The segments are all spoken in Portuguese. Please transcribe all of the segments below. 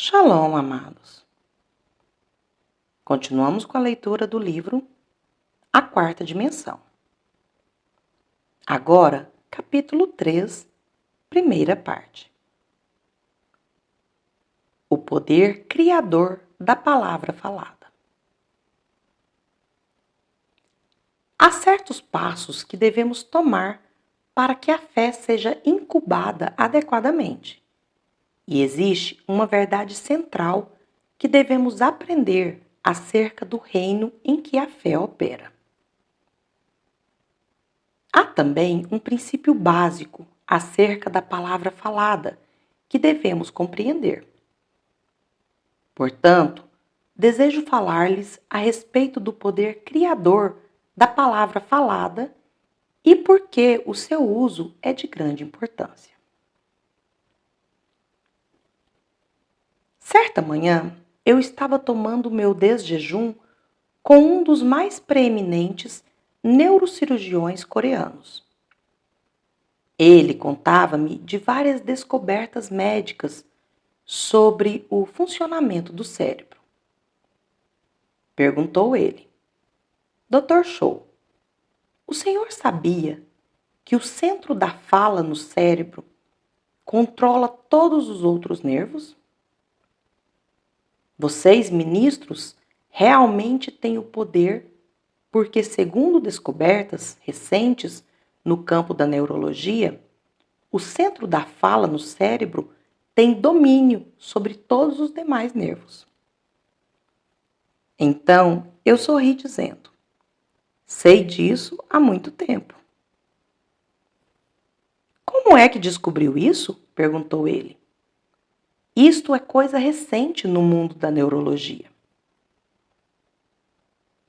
Shalom, amados. Continuamos com a leitura do livro A Quarta Dimensão. Agora, capítulo 3, primeira parte. O poder criador da palavra falada. Há certos passos que devemos tomar para que a fé seja incubada adequadamente. E existe uma verdade central que devemos aprender acerca do reino em que a fé opera. Há também um princípio básico acerca da palavra falada que devemos compreender. Portanto, desejo falar-lhes a respeito do poder criador da palavra falada e por que o seu uso é de grande importância. Certa manhã, eu estava tomando meu desjejum com um dos mais preeminentes neurocirurgiões coreanos. Ele contava-me de várias descobertas médicas sobre o funcionamento do cérebro. Perguntou ele: Dr. Cho, o senhor sabia que o centro da fala no cérebro controla todos os outros nervos? Vocês, ministros, realmente têm o poder porque, segundo descobertas recentes no campo da neurologia, o centro da fala no cérebro tem domínio sobre todos os demais nervos. Então, eu sorri dizendo: sei disso há muito tempo. Como é que descobriu isso? Perguntou ele. Isto é coisa recente no mundo da neurologia.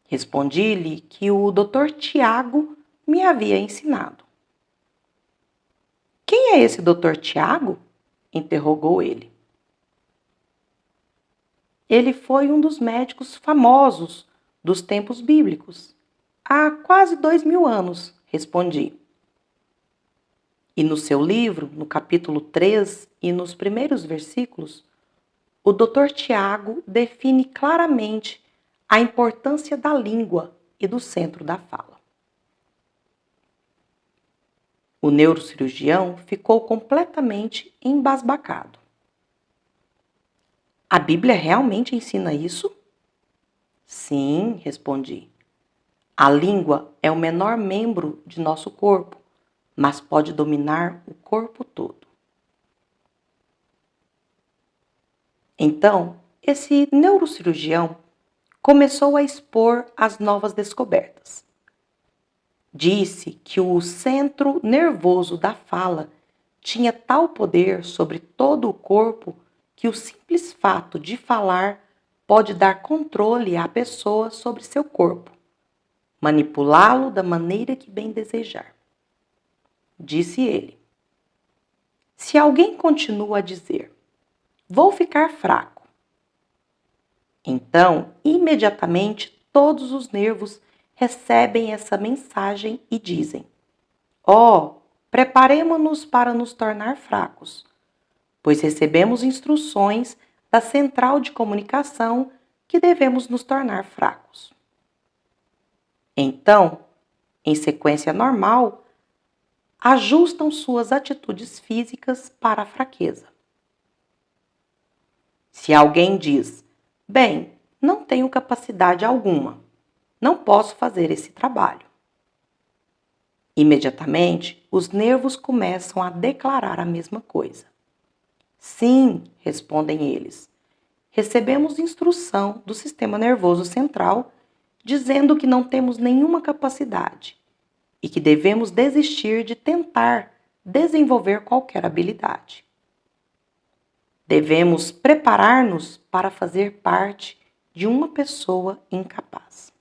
Respondi-lhe que o Dr. Tiago me havia ensinado. Quem é esse Dr. Tiago? Interrogou ele. Ele foi um dos médicos famosos dos tempos bíblicos. Há quase 2000 anos, respondi. E no seu livro, no capítulo 3 e nos primeiros versículos, o Dr. Tiago define claramente a importância da língua e do centro da fala. O neurocirurgião ficou completamente embasbacado. A Bíblia realmente ensina isso? Sim, respondi. A língua é o menor membro de nosso corpo, mas pode dominar o corpo todo. Então, esse neurocirurgião começou a expor as novas descobertas. Disse que o centro nervoso da fala tinha tal poder sobre todo o corpo que o simples fato de falar pode dar controle à pessoa sobre seu corpo, manipulá-lo da maneira que bem desejar. Disse ele: se alguém continua a dizer, vou ficar fraco, então, imediatamente, todos os nervos recebem essa mensagem e dizem: preparemo-nos para nos tornar fracos, pois recebemos instruções da central de comunicação que devemos nos tornar fracos. Então, em sequência normal, ajustam suas atitudes físicas para a fraqueza. Se alguém diz, bem, não tenho capacidade alguma, não posso fazer esse trabalho. Imediatamente, os nervos começam a declarar a mesma coisa. Sim, respondem eles, recebemos instrução do sistema nervoso central dizendo que não temos nenhuma capacidade e que devemos desistir de tentar desenvolver qualquer habilidade. Devemos preparar-nos para fazer parte de uma pessoa incapaz.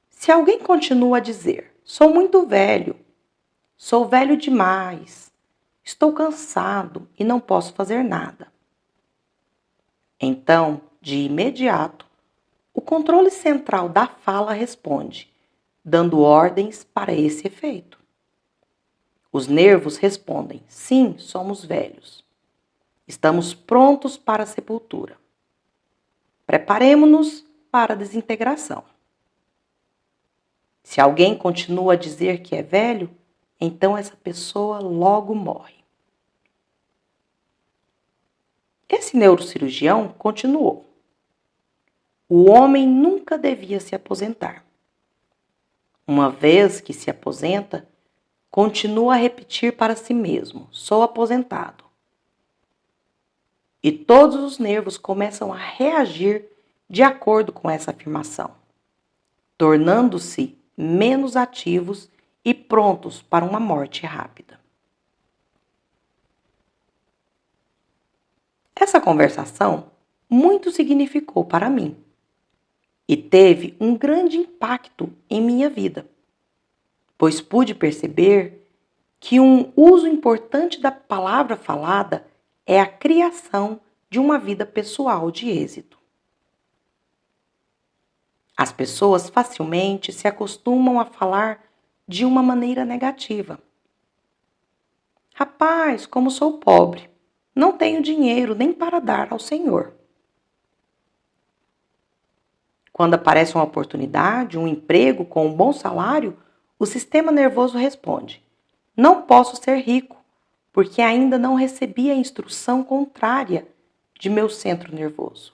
Se alguém continua a dizer, sou muito velho, sou velho demais, estou cansado e não posso fazer nada. Então, de imediato, o controle central da fala responde, dando ordens para esse efeito. Os nervos respondem, sim, somos velhos. Estamos prontos para a sepultura. Preparemo-nos para a desintegração. Se alguém continua a dizer que é velho, então essa pessoa logo morre. Esse neurocirurgião continuou. O homem nunca devia se aposentar. Uma vez que se aposenta, continua a repetir para si mesmo: sou aposentado. E todos os nervos começam a reagir de acordo com essa afirmação, tornando-se menos ativos e prontos para uma morte rápida. Essa conversação muito significou para mim e teve um grande impacto em minha vida, pois pude perceber que um uso importante da palavra falada é a criação de uma vida pessoal de êxito. As pessoas facilmente se acostumam a falar de uma maneira negativa. Rapaz, como sou pobre, não tenho dinheiro nem para dar ao Senhor. Quando aparece uma oportunidade, um emprego com um bom salário, o sistema nervoso responde: não posso ser rico, porque ainda não recebi a instrução contrária de meu centro nervoso.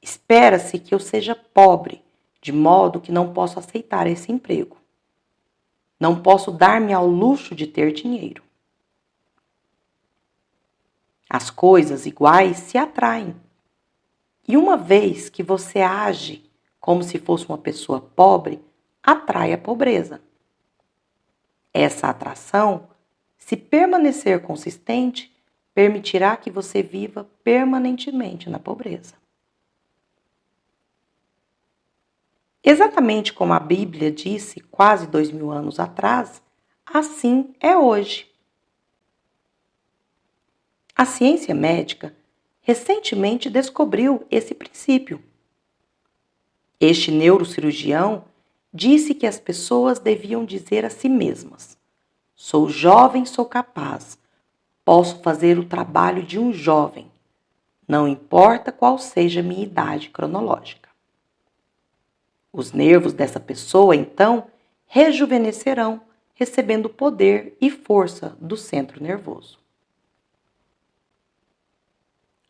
Espera-se que eu seja pobre, de modo que não posso aceitar esse emprego. Não posso dar-me ao luxo de ter dinheiro. As coisas iguais se atraem. E uma vez que você age como se fosse uma pessoa pobre, atrai a pobreza. Essa atração, se permanecer consistente, permitirá que você viva permanentemente na pobreza. Exatamente como a Bíblia disse quase 2000 anos atrás, assim é hoje. A ciência médica recentemente descobriu esse princípio. Este neurocirurgião disse que as pessoas deviam dizer a si mesmas: sou jovem, sou capaz, posso fazer o trabalho de um jovem, não importa qual seja a minha idade cronológica. Os nervos dessa pessoa, então, rejuvenescerão, recebendo poder e força do centro nervoso.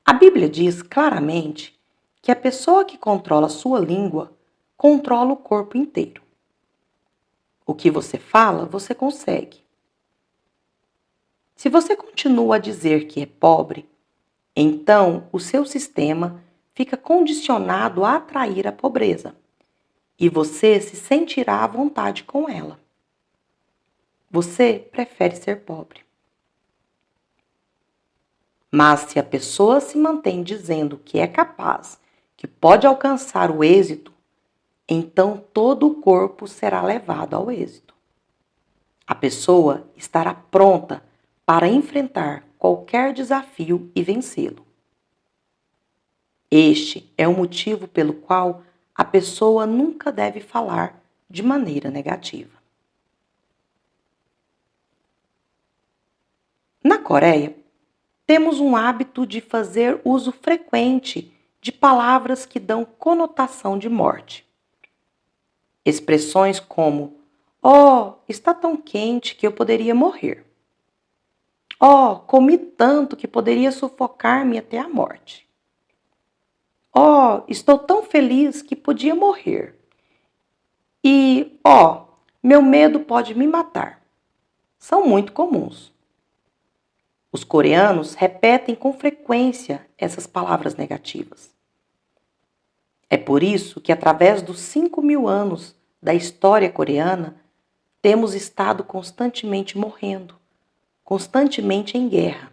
A Bíblia diz claramente que a pessoa que controla sua língua controla o corpo inteiro. O que você fala, você consegue. Se você continua a dizer que é pobre, então o seu sistema fica condicionado a atrair a pobreza e você se sentirá à vontade com ela. Você prefere ser pobre. Mas se a pessoa se mantém dizendo que é capaz, que pode alcançar o êxito, então todo o corpo será levado ao êxito. A pessoa estará pronta para enfrentar qualquer desafio e vencê-lo. Este é o motivo pelo qual a pessoa nunca deve falar de maneira negativa. Na Coreia, temos um hábito de fazer uso frequente de palavras que dão conotação de morte. Expressões como: oh, está tão quente que eu poderia morrer. Oh, comi tanto que poderia sufocar-me até a morte. Oh, estou tão feliz que podia morrer. E, oh, meu medo pode me matar. São muito comuns. Os coreanos repetem com frequência essas palavras negativas. É por isso que, através dos 5.000 anos da história coreana, temos estado constantemente morrendo, constantemente em guerra.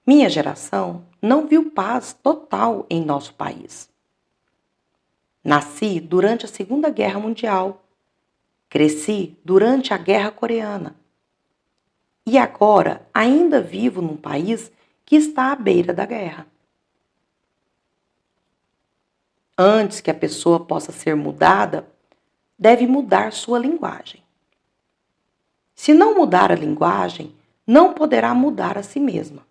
Minha geração não viu paz total em nosso país. Nasci durante a Segunda Guerra Mundial, cresci durante a Guerra Coreana e agora ainda vivo num país que está à beira da guerra. Antes que a pessoa possa ser mudada, deve mudar sua linguagem. Se não mudar a linguagem, não poderá mudar a si mesma.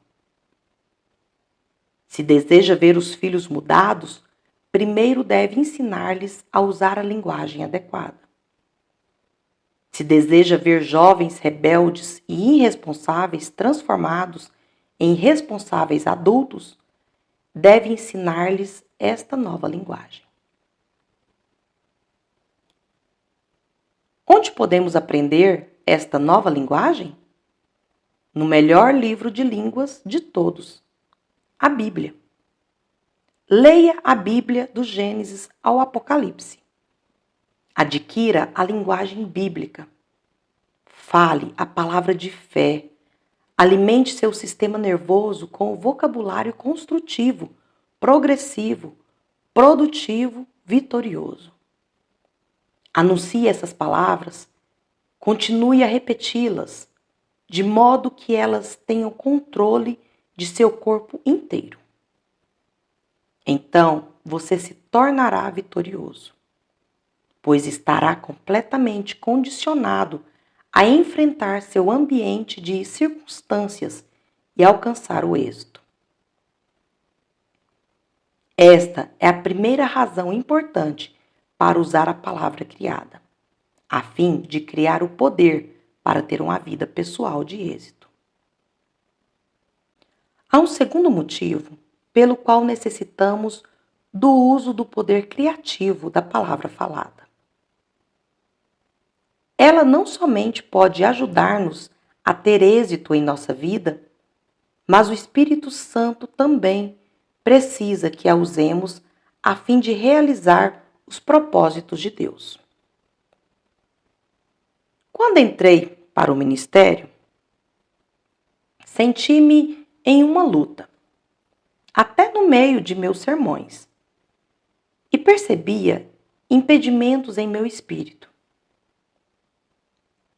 Se deseja ver os filhos mudados, primeiro deve ensinar-lhes a usar a linguagem adequada. Se deseja ver jovens rebeldes e irresponsáveis transformados em responsáveis adultos, deve ensinar-lhes esta nova linguagem. Onde podemos aprender esta nova linguagem? No melhor livro de línguas de todos, a Bíblia. Leia a Bíblia do Gênesis ao Apocalipse. Adquira a linguagem bíblica. Fale a palavra de fé. Alimente seu sistema nervoso com o vocabulário construtivo, progressivo, produtivo, vitorioso. Anuncie essas palavras, continue a repeti-las, de modo que elas tenham controle de seu corpo inteiro. Então, você se tornará vitorioso, pois estará completamente condicionado a enfrentar seu ambiente de circunstâncias e alcançar o êxito. Esta é a primeira razão importante para usar a palavra criada, a fim de criar o poder para ter uma vida pessoal de êxito. Há um segundo motivo pelo qual necessitamos do uso do poder criativo da palavra falada. Ela não somente pode ajudar-nos a ter êxito em nossa vida, mas o Espírito Santo também precisa que a usemos a fim de realizar os propósitos de Deus. Quando entrei para o ministério, senti-me em uma luta, até no meio de meus sermões, e percebia impedimentos em meu espírito.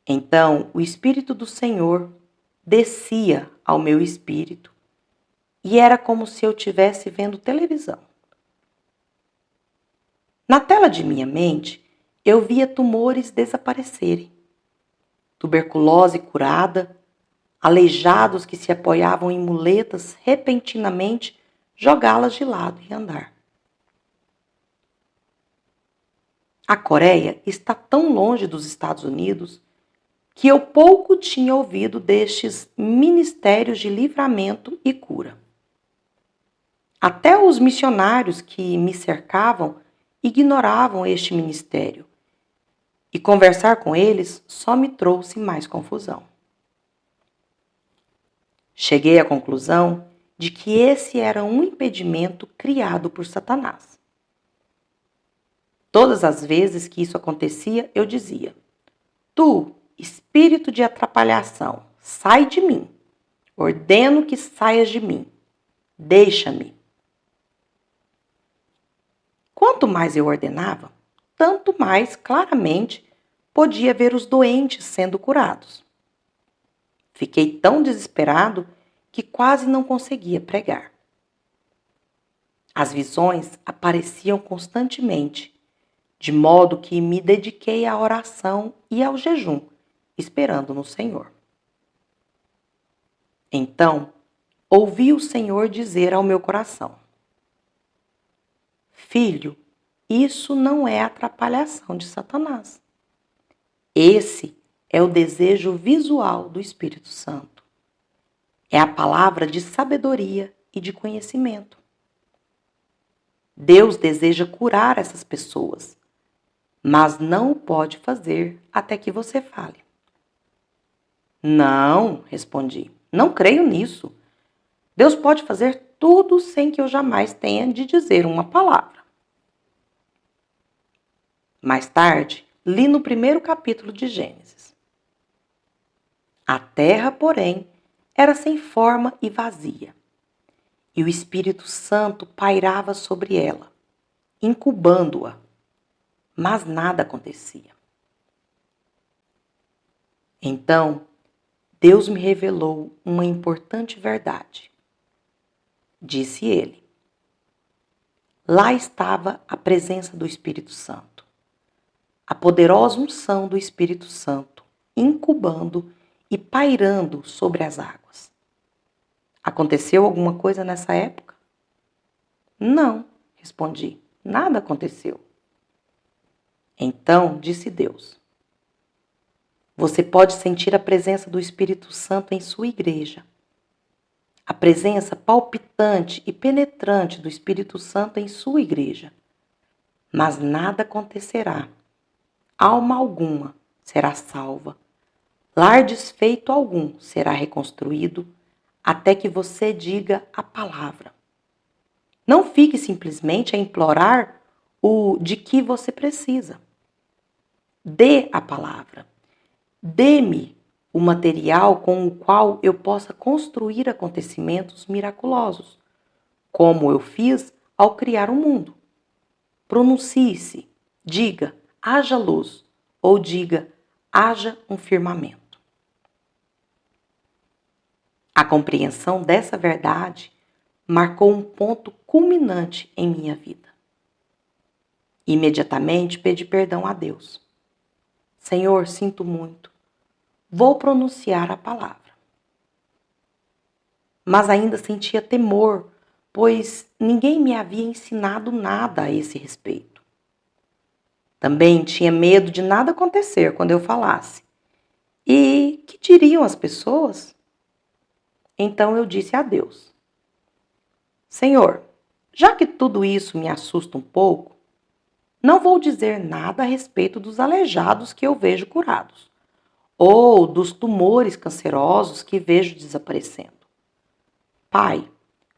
Então, o Espírito do Senhor descia ao meu espírito e era como se eu estivesse vendo televisão. Na tela de minha mente, eu via tumores desaparecerem, tuberculose curada, aleijados que se apoiavam em muletas repentinamente jogá-las de lado e andar. A Coreia está tão longe dos Estados Unidos que eu pouco tinha ouvido destes ministérios de livramento e cura. Até os missionários que me cercavam ignoravam este ministério, e conversar com eles só me trouxe mais confusão. Cheguei à conclusão de que esse era um impedimento criado por Satanás. Todas as vezes que isso acontecia, eu dizia: "Tu, espírito de atrapalhação, sai de mim. Ordeno que saias de mim. Deixa-me." Quanto mais eu ordenava, tanto mais claramente podia ver os doentes sendo curados. Fiquei tão desesperado que quase não conseguia pregar. As visões apareciam constantemente, de modo que me dediquei à oração e ao jejum, esperando no Senhor. Então, ouvi o Senhor dizer ao meu coração: "Filho, isso não é atrapalhação de Satanás. Esse é o desejo visual do Espírito Santo. É a palavra de sabedoria e de conhecimento. Deus deseja curar essas pessoas, mas não o pode fazer até que você fale." "Não", respondi, "não creio nisso. Deus pode fazer tudo sem que eu jamais tenha de dizer uma palavra." Mais tarde, li no primeiro capítulo de Gênesis: "A terra, porém, era sem forma e vazia, e o Espírito Santo pairava sobre ela, incubando-a, mas nada acontecia." Então, Deus me revelou uma importante verdade. Disse ele: "Lá estava a presença do Espírito Santo, a poderosa unção do Espírito Santo, incubando e pairando sobre as águas. Aconteceu alguma coisa nessa época? Não, respondi, nada aconteceu. Então disse Deus: você pode sentir a presença do Espírito Santo em sua igreja. A presença palpitante e penetrante do Espírito Santo em sua igreja. Mas nada acontecerá. Alma alguma será salva. Lar desfeito algum será reconstruído até que você diga a palavra. Não fique simplesmente a implorar o de que você precisa. Dê a palavra. Dê-me o material com o qual eu possa construir acontecimentos miraculosos, como eu fiz ao criar o mundo. Pronuncie-se, diga, haja luz, ou diga, haja um firmamento. A compreensão dessa verdade marcou um ponto culminante em minha vida. Imediatamente pedi perdão a Deus. Senhor, sinto muito. Vou pronunciar a palavra. Mas ainda sentia temor, pois ninguém me havia ensinado nada a esse respeito. Também tinha medo de nada acontecer quando eu falasse. E que diriam as pessoas? Então eu disse a Deus: Senhor, já que tudo isso me assusta um pouco, não vou dizer nada a respeito dos aleijados que eu vejo curados, ou dos tumores cancerosos que vejo desaparecendo. Pai,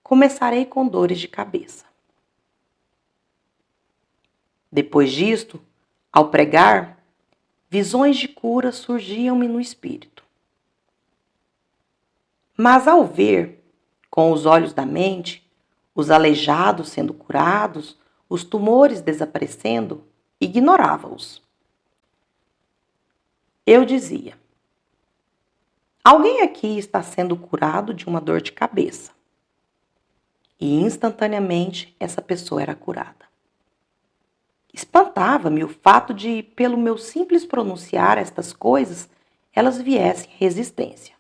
começarei com dores de cabeça. Depois disto, ao pregar, visões de cura surgiam-me no espírito. Mas ao ver, com os olhos da mente, os aleijados sendo curados, os tumores desaparecendo, ignorava-os. Eu dizia: alguém aqui está sendo curado de uma dor de cabeça. E instantaneamente essa pessoa era curada. Espantava-me o fato de, pelo meu simples pronunciar estas coisas, elas viessem à existência.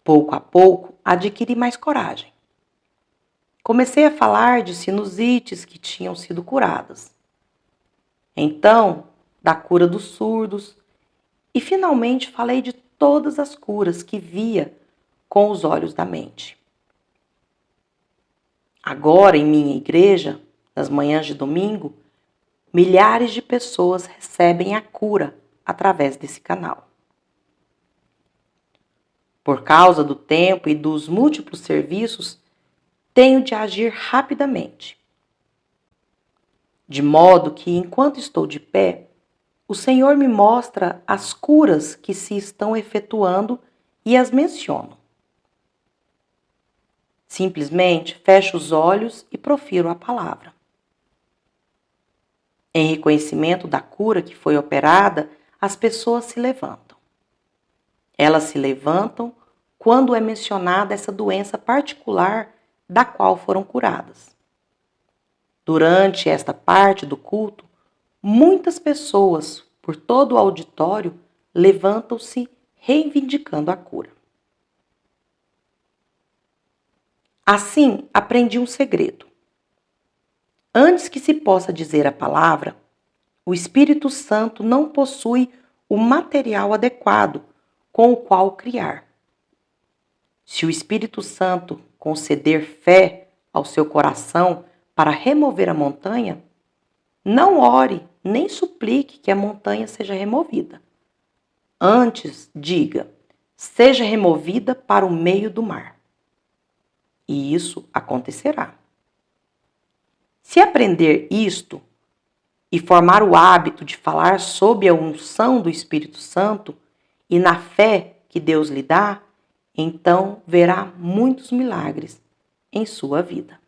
Pouco a pouco, adquiri mais coragem. Comecei a falar de sinusites que tinham sido curadas. Então, da cura dos surdos, e finalmente falei de todas as curas que via com os olhos da mente. Agora, em minha igreja, nas manhãs de domingo, milhares de pessoas recebem a cura através desse canal. Por causa do tempo e dos múltiplos serviços, tenho de agir rapidamente. De modo que, enquanto estou de pé, o Senhor me mostra as curas que se estão efetuando e as menciono. Simplesmente fecho os olhos e profiro a palavra. Em reconhecimento da cura que foi operada, as pessoas se levantam. Elas se levantam quando é mencionada essa doença particular da qual foram curadas. Durante esta parte do culto, muitas pessoas, por todo o auditório, levantam-se reivindicando a cura. Assim, aprendi um segredo. Antes que se possa dizer a palavra, o Espírito Santo não possui o material adequado com o qual criar. Se o Espírito Santo conceder fé ao seu coração para remover a montanha, não ore nem suplique que a montanha seja removida. Antes, diga, seja removida para o meio do mar. E isso acontecerá. Se aprender isto e formar o hábito de falar sob a unção do Espírito Santo e na fé que Deus lhe dá, então verá muitos milagres em sua vida.